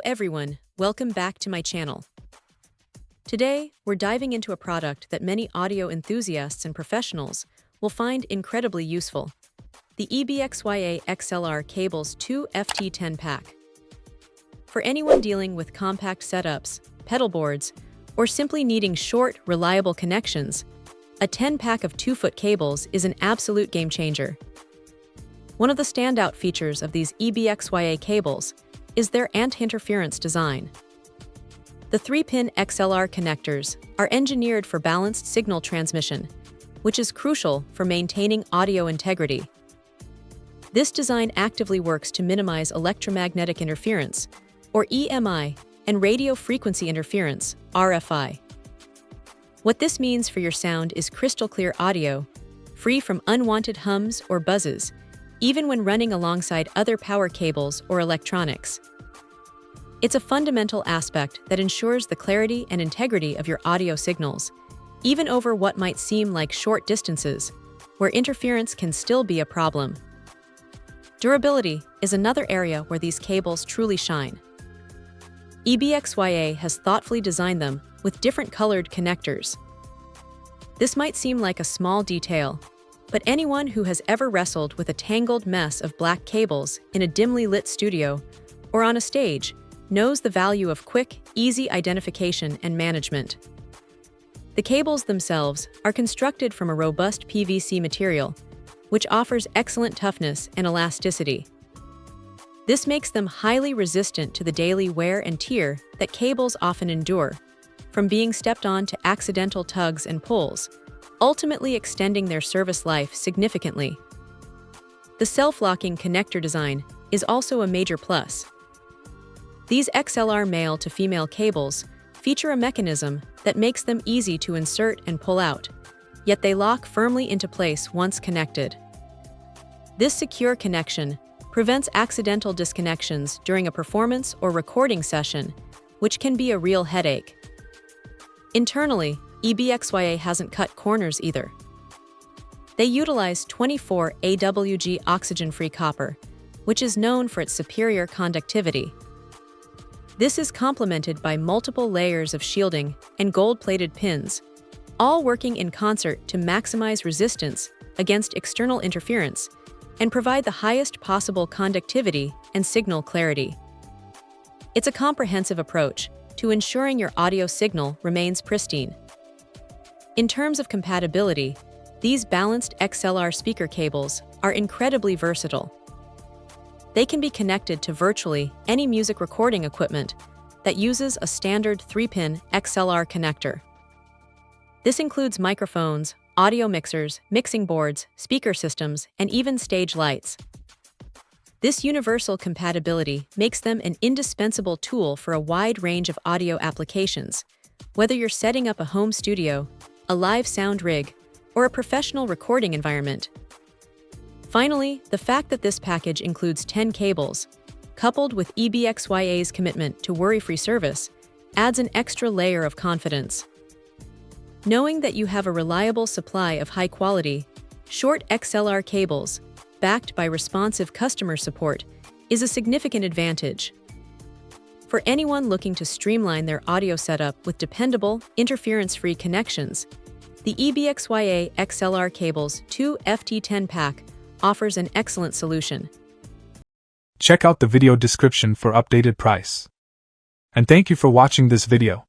everyone, welcome back to my channel. Today, we're diving into a product that many audio enthusiasts and professionals will find incredibly useful: the EBXYA XLR Cables 2 FT10 Pack. For anyone dealing with compact setups, pedal boards, or simply needing short, reliable connections, a 10-pack of 2-foot cables is an absolute game changer. One of the standout features of these EBXYA cables is their anti-interference design. The 3-pin XLR connectors are engineered for balanced signal transmission, which is crucial for maintaining audio integrity. This design actively works to minimize electromagnetic interference, or EMI, and radio frequency interference, RFI. What this means for your sound is crystal clear audio, free from unwanted hums or buzzes, even when running alongside other power cables or electronics. It's a fundamental aspect that ensures the clarity and integrity of your audio signals, even over what might seem like short distances, where interference can still be a problem. Durability is another area where these cables truly shine. EBXYA has thoughtfully designed them with different colored connectors. This might seem like a small detail, but anyone who has ever wrestled with a tangled mess of black cables in a dimly lit studio or on a stage knows the value of quick, easy identification and management. The cables themselves are constructed from a robust PVC material, which offers excellent toughness and elasticity. This makes them highly resistant to the daily wear and tear that cables often endure, from being stepped on to accidental tugs and pulls, ultimately extending their service life significantly. The self-locking connector design is also a major plus. These XLR male to female cables feature a mechanism that makes them easy to insert and pull out, yet they lock firmly into place once connected. This secure connection prevents accidental disconnections during a performance or recording session, which can be a real headache. Internally, EBXYA hasn't cut corners either. They utilize 24 AWG oxygen-free copper, which is known for its superior conductivity. This is complemented by multiple layers of shielding and gold-plated pins, all working in concert to maximize resistance against external interference and provide the highest possible conductivity and signal clarity. It's a comprehensive approach to ensuring your audio signal remains pristine. In terms of compatibility, these balanced XLR speaker cables are incredibly versatile. They can be connected to virtually any music recording equipment that uses a standard 3-pin XLR connector. This includes microphones, audio mixers, mixing boards, speaker systems, and even stage lights. This universal compatibility makes them an indispensable tool for a wide range of audio applications, whether you're setting up a home studio, a live sound rig, or a professional recording environment. Finally, the fact that this package includes 10 cables, coupled with EBXYA's commitment to worry-free service, adds an extra layer of confidence. Knowing that you have a reliable supply of high-quality, short XLR cables, backed by responsive customer support, is a significant advantage. For anyone looking to streamline their audio setup with dependable, interference-free connections, the EBXYA XLR Cables 2 FT10 Pack offers an excellent solution. Check out the video description for updated price. And thank you for watching this video.